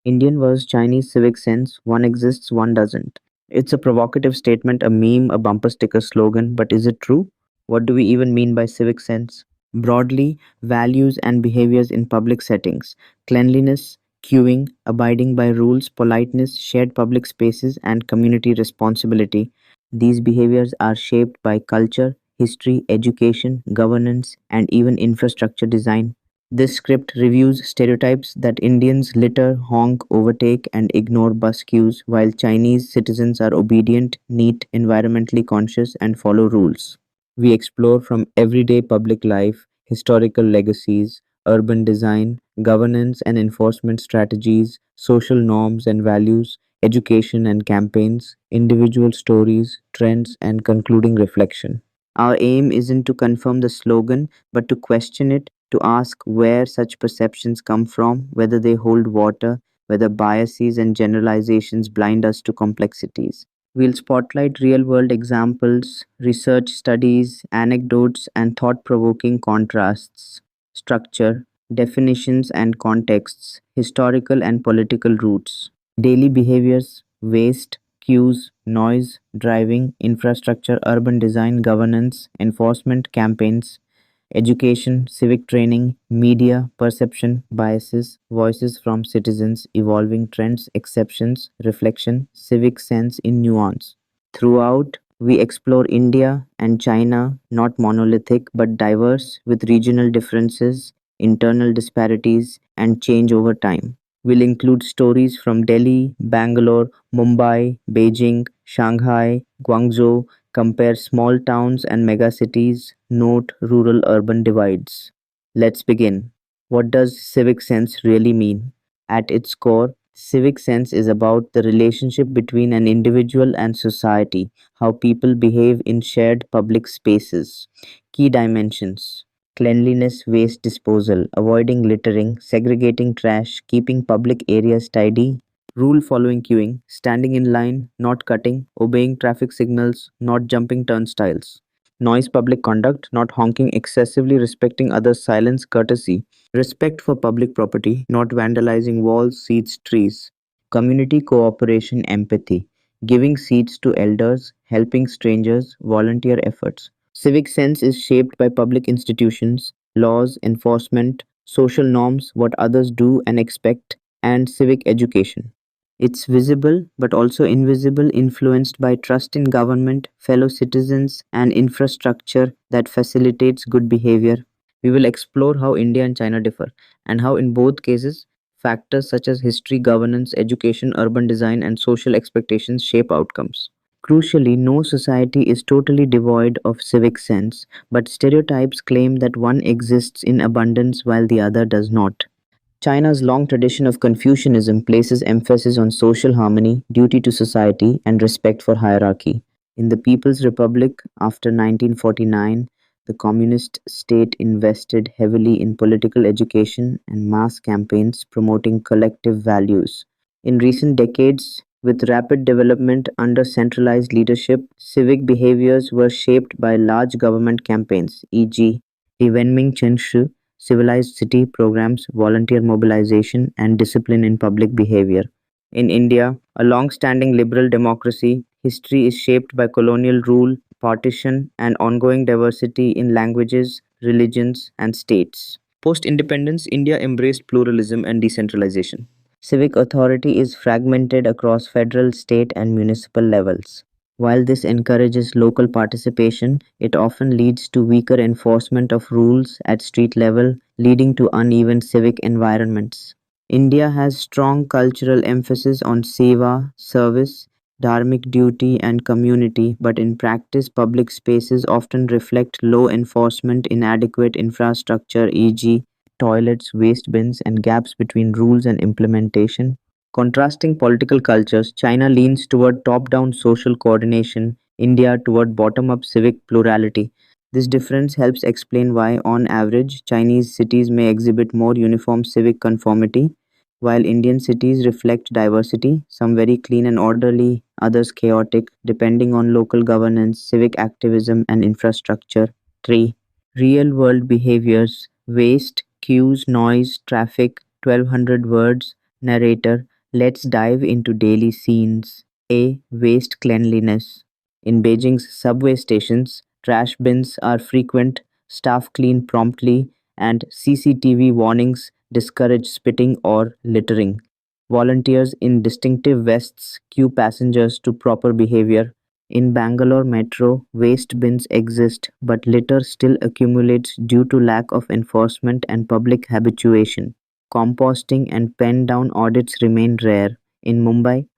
Indian versus Chinese civic sense, one exists, one doesn't. It's a provocative statement, a meme, a bumper sticker slogan, but is it true? What do we even mean by civic sense? Broadly, values and behaviors in public settings, cleanliness, queuing, abiding by rules, politeness, shared public spaces, and community responsibility. These behaviors are shaped by culture, history, education, governance, and even infrastructure design. This script reviews stereotypes that Indians litter, honk, overtake, and ignore bus queues, while Chinese citizens are obedient, neat, environmentally conscious, and follow rules. We explore from everyday public life, historical legacies, urban design, governance and enforcement strategies, social norms and values, education and campaigns, individual stories, trends, and concluding reflection. Our aim isn't to confirm the slogan, but to question it, to ask where such perceptions come from, whether they hold water, whether biases and generalizations blind us to complexities. We'll spotlight real world examples, research studies, anecdotes, and thought provoking contrasts, structure, definitions and contexts, historical and political roots, daily behaviors, waste, queues, noise, driving, infrastructure, urban design, governance, enforcement, campaigns, education, civic training, media, perception, biases, voices from citizens, evolving trends, exceptions, reflection, civic sense in nuance. Throughout, we explore India and China, not monolithic but diverse, with regional differences, internal disparities, and change over time. We'll include stories from Delhi, Bangalore, Mumbai, Beijing, Shanghai, Guangzhou, compare small towns and megacities, note rural urban divides. Let's begin. What does civic sense really mean? At its core, civic sense is about the relationship between an individual and society, how people behave in shared public spaces. Key dimensions: cleanliness, waste disposal, avoiding littering, segregating trash, keeping public areas tidy. Rule following queuing, standing in line, not cutting, obeying traffic signals, not jumping turnstiles. Noise public conduct, not honking excessively, respecting others' silence, courtesy. Respect for public property, not vandalizing walls, seats, trees. Community cooperation, empathy, giving seats to elders, helping strangers, volunteer efforts. Civic sense is shaped by public institutions, laws, enforcement, social norms, what others do and expect, and civic education. It's visible but also invisible, influenced by trust in government, fellow citizens, and infrastructure that facilitates good behavior. We will explore how India and China differ, and how, in both cases, factors such as history, governance, education, urban design, and social expectations shape outcomes. Crucially, no society is totally devoid of civic sense, but stereotypes claim that one exists in abundance while the other does not. China's long tradition of Confucianism places emphasis on social harmony, duty to society, and respect for hierarchy. In the People's Republic after 1949, the communist state invested heavily in political education and mass campaigns promoting collective values. In recent decades, with rapid development under centralized leadership, civic behaviors were shaped by large government campaigns, e.g., Renmin Chen civilized city programs, volunteer mobilization, and discipline in public behavior. In India, a long standing liberal democracy, history is shaped by colonial rule, partition, and ongoing diversity in languages, religions, and states. Post independence, India embraced pluralism and decentralization. Civic authority is fragmented across federal, state, and municipal levels. While this encourages local participation, it often leads to weaker enforcement of rules at street level, leading to uneven civic environments. India has strong cultural emphasis on seva, service, dharmic duty, and community, but in practice, public spaces often reflect low enforcement, inadequate infrastructure, e.g., toilets, waste bins, and gaps between rules and implementation. Contrasting political cultures, China leans toward top down social coordination, India toward bottom up civic plurality. This difference helps explain why, on average, Chinese cities may exhibit more uniform civic conformity, while Indian cities reflect diversity, some very clean and orderly, others chaotic, depending on local governance, civic activism, and infrastructure. 3. Real world behaviors, waste, queues, noise, traffic, 1200 words, Narrator, let's dive into daily scenes. A. Waste cleanliness. In Beijing's subway stations, trash bins are frequent, staff clean promptly, and CCTV warnings discourage spitting or littering. Volunteers in distinctive vests cue passengers to proper behavior. In Bangalore Metro, waste bins exist, but litter still accumulates due to lack of enforcement and public habituation. Composting and pen down audits remain rare. In Mumbai,